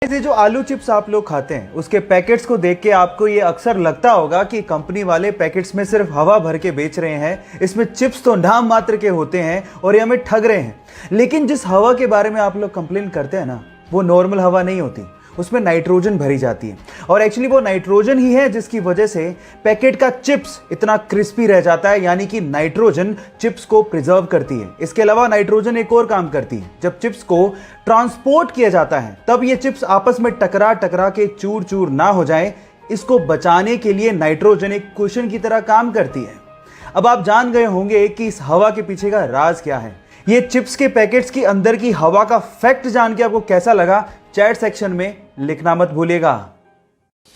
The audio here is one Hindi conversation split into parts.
ये जो आलू चिप्स आप लोग खाते हैं उसके पैकेट्स को देख के आपको ये अक्सर लगता होगा कि कंपनी वाले पैकेट्स में सिर्फ हवा भर के बेच रहे हैं, इसमें चिप्स तो नाम मात्र के होते हैं और ये हमें ठग रहे हैं। लेकिन जिस हवा के बारे में आप लोग कंप्लेन करते हैं ना, वो नॉर्मल हवा नहीं होती, उसमें नाइट्रोजन भरी जाती है। और एक्चुअली वो नाइट्रोजन ही है जिसकी वजह से पैकेट का चिप्स इतना क्रिस्पी रह जाता है, यानी कि नाइट्रोजन चिप्स को प्रिजर्व करती है। इसके अलावा नाइट्रोजन एक और काम करती है, जब चिप्स को ट्रांसपोर्ट किया जाता है तब ये चिप्स आपस में टकरा टकरा के चूर चूर ना हो जाए, इसको बचाने के लिए नाइट्रोजन एक कुशन की तरह काम करती है। अब आप जान गए होंगे कि इस हवा के पीछे का राज क्या है। ये चिप्स के पैकेट्स के अंदर की हवा का फैक्ट जान के आपको कैसा लगा, चैट सेक्शन में लिखना मत भूलिएगा।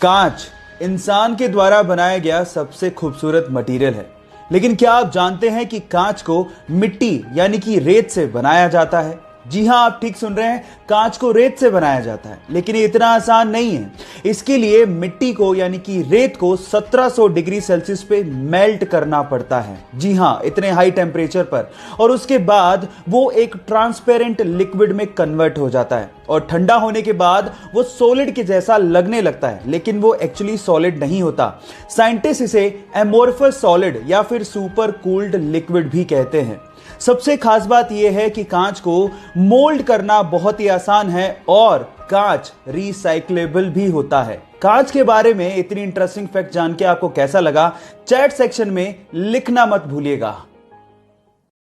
कांच इंसान के द्वारा बनाया गया सबसे खूबसूरत मटेरियल है, लेकिन क्या आप जानते हैं कि कांच को मिट्टी यानी कि रेत से बनाया जाता है? जी हां, आप ठीक सुन रहे हैं, कांच को रेत से बनाया जाता है। लेकिन ये इतना आसान नहीं है। इसके लिए मिट्टी को यानी कि रेत को 1700 डिग्री सेल्सियस पे मेल्ट करना पड़ता है। जी हां, इतने हाई टेम्परेचर पर। और उसके बाद वो एक ट्रांसपेरेंट लिक्विड में कन्वर्ट हो जाता है और ठंडा होने के बाद वो सॉलिड के जैसा लगने लगता है, लेकिन वो एक्चुअली सॉलिड नहीं होता। साइंटिस्ट इसे एमोर्फस सॉलिड या फिर सुपर कूल्ड लिक्विड भी कहते हैं। सबसे खास बात यह है कि कांच को मोल्ड करना बहुत ही आसान है और कांच रिसाइक्लेबल भी होता है। कांच के बारे में इतनी इंटरेस्टिंग फैक्ट जान के आपको कैसा लगा, चैट सेक्शन में लिखना मत भूलिएगा।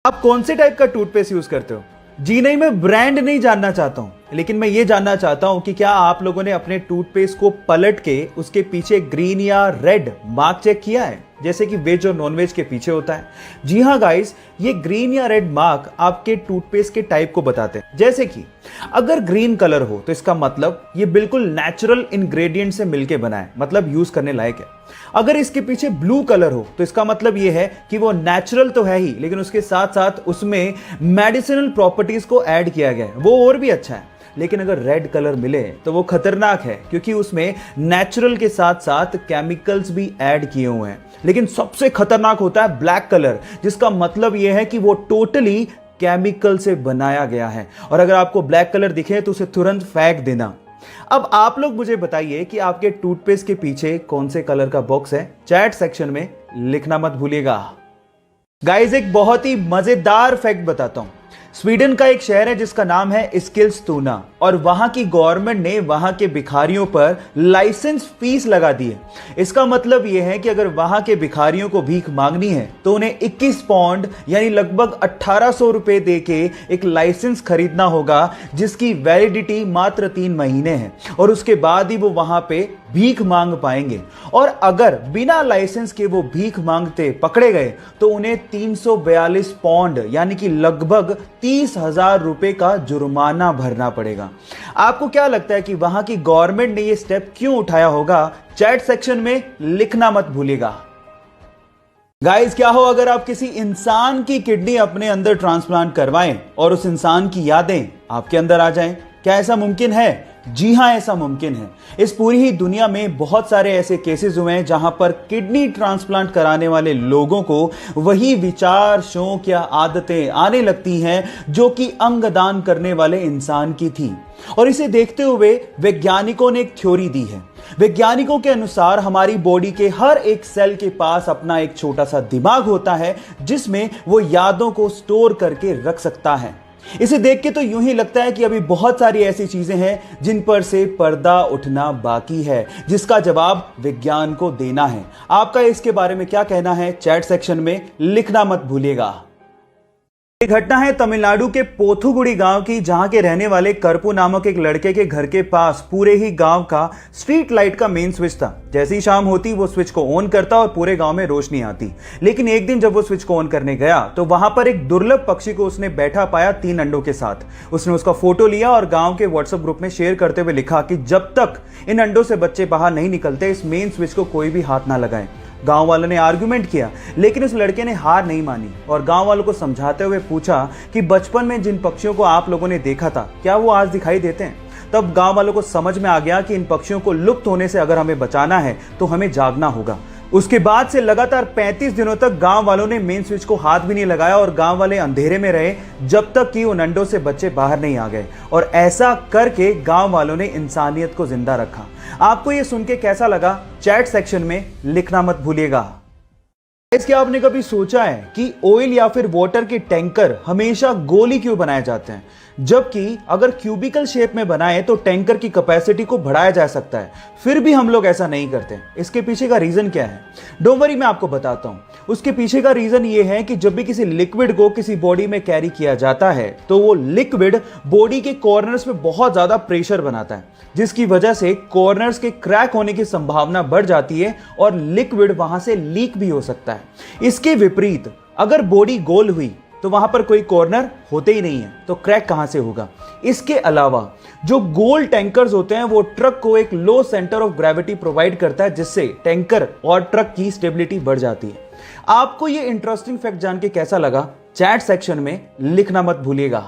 आप कौन से टाइप का टूथपेस्ट यूज करते हो? जी नहीं, मैं ब्रांड नहीं जानना चाहता हूं, लेकिन मैं ये जानना चाहता हूं कि क्या आप लोगों ने अपने टूथपेस्ट को पलट के उसके पीछे ग्रीन या रेड मार्क चेक किया है, जैसे कि वेज और नॉन वेज के पीछे होता है? जी हां गाइस, ये ग्रीन या रेड मार्क आपके टूथपेस्ट के टाइप को बताते हैं। जैसे कि अगर ग्रीन कलर हो तो इसका मतलब ये बिल्कुल नेचुरल इंग्रेडिएंट से मिलके बना है, मतलब यूज करने लायक है। अगर इसके पीछे ब्लू कलर हो तो इसका मतलब ये है कि वो नेचुरल तो है ही, लेकिन उसके साथ साथ उसमें मेडिसिनल प्रॉपर्टीज को ऐड किया गया है, वो और भी अच्छा है। लेकिन अगर रेड कलर मिले तो वो खतरनाक है, क्योंकि उसमें नेचुरल के साथ साथ केमिकल्स भी ऐड किए हुए हैं। लेकिन सबसे खतरनाक होता है ब्लैक कलर, जिसका मतलब यह है कि वो टोटली केमिकल से बनाया गया है। और अगर आपको ब्लैक कलर दिखे तो उसे तुरंत फेंक देना। अब आप लोग मुझे बताइए कि आपके टूथपेस्ट के पीछे कौन से कलर का बॉक्स है? चैट सेक्शन में लिखना मत भूलिएगा। गाइस, एक बहुत ही मजेदार फैक्ट बताता हूं। स्वीडन का एक शहर है जिसका नाम है एस्किलस्तुना, और वहां की गवर्नमेंट ने वहां के भिखारियों पर लाइसेंस फीस लगा दी है। इसका मतलब यह है कि अगर वहां के भिखारियों को भीख मांगनी है तो उन्हें 21 पाउंड यानी लगभग 1800 रुपए देके एक लाइसेंस खरीदना होगा, जिसकी वैलिडिटी मात्र 3 महीने है, और उसके बाद ही वो वहां पे भीख मांग पाएंगे। और अगर बिना लाइसेंस के वो भीख मांगते पकड़े गए तो उन्हें 342 पाउंड यानी कि लगभग 30,000 रुपए का जुर्माना भरना पड़ेगा। आपको क्या लगता है कि वहां की गवर्नमेंट ने ये स्टेप क्यों उठाया होगा? चैट सेक्शन में लिखना मत भूलिएगा। गाइस, क्या हो अगर आप किसी इंसान की किडनी अपने अंदर ट्रांसप्लांट करवाएं और उस इंसान की यादें आपके अंदर आ जाएं? क्या ऐसा मुमकिन है? जी हां, ऐसा मुमकिन है। इस पूरी ही दुनिया में बहुत सारे ऐसे केसेस हुए हैं जहां पर किडनी ट्रांसप्लांट कराने वाले लोगों को वही विचार, शौक या आदतें आने लगती हैं जो कि अंगदान करने वाले इंसान की थी। और इसे देखते हुए वैज्ञानिकों ने एक थ्योरी दी है। वैज्ञानिकों के अनुसार हमारी बॉडी के हर एक सेल के पास अपना एक छोटा सा दिमाग होता है, जिसमें वो यादों को स्टोर करके रख सकता है। इसे देख के तो यूं ही लगता है कि अभी बहुत सारी ऐसी चीजें हैं जिन पर से पर्दा उठना बाकी है, जिसका जवाब विज्ञान को देना है। आपका इसके बारे में क्या कहना है? चैट सेक्शन में लिखना मत भूलिएगा। एक घटना है तमिलनाडु के पोथुगुड़ी गांव की, जहां के रहने वाले करपू नामक एक लड़के के घर के पास पूरे ही गांव का स्ट्रीट लाइट का मेन स्विच था। जैसी शाम होती वो स्विच को ऑन करता और पूरे गांव में रोशनी आती। लेकिन एक दिन जब वो स्विच को ऑन करने गया तो वहां पर एक दुर्लभ पक्षी को उसने बैठा पाया 3 अंडों के साथ। उसने उसका फोटो लिया और गांव के व्हाट्सएप ग्रुप में शेयर करते हुए लिखा कि जब तक इन अंडों से बच्चे बाहर नहीं निकलते इस मेन स्विच को कोई भी हाथ ना लगाए। गांव वालों ने आर्गुमेंट किया, लेकिन उस लड़के ने हार नहीं मानी और गांव वालों को समझाते हुए पूछा कि बचपन में जिन पक्षियों को आप लोगों ने देखा था, क्या वो आज दिखाई देते हैं? तब गांव वालों को समझ में आ गया कि इन पक्षियों को लुप्त होने से अगर हमें बचाना है तो हमें जागना होगा। उसके बाद से लगातार 35 दिनों तक गांव वालों ने मेन स्विच को हाथ भी नहीं लगाया और गांव वाले अंधेरे में रहे जब तक कि उन अंडों से बच्चे बाहर नहीं आ गए। और ऐसा करके गांव वालों ने इंसानियत को जिंदा रखा। आपको ये सुन के कैसा लगा, चैट सेक्शन में लिखना मत भूलिएगा। क्या आपने कभी सोचा है कि ऑयल या फिर वाटर के टैंकर हमेशा गोली क्यों बनाए जाते हैं, जबकि अगर क्यूबिकल शेप में बनाए तो टैंकर की कैपेसिटी को बढ़ाया जा सकता है, फिर भी हम लोग ऐसा नहीं करते। इसके पीछे का रीजन क्या है? डोंट वरी, मैं आपको बताता हूं। उसके पीछे का रीजन ये है कि जब भी किसी लिक्विड को किसी बॉडी में कैरी किया जाता है तो वो लिक्विड बॉडी के कॉर्नर्स में बहुत ज्यादा प्रेशर बनाता है, जिसकी वजह से कॉर्नर्स के क्रैक होने की संभावना बढ़ जाती है और लिक्विड वहां से लीक भी हो सकता है। इसके विपरीत अगर बॉडी गोल हुई तो वहां पर कोई कॉर्नर होते ही नहीं है, तो क्रैक कहां से होगा? इसके अलावा जो गोल टैंकर्स होते हैं वो ट्रक को एक लो सेंटर ऑफ ग्रेविटी प्रोवाइड करता है, जिससे टैंकर और ट्रक की स्टेबिलिटी बढ़ जाती है। आपको ये इंटरेस्टिंग फैक्ट जान के कैसा लगा, चैट सेक्शन में लिखना मत भूलिएगा।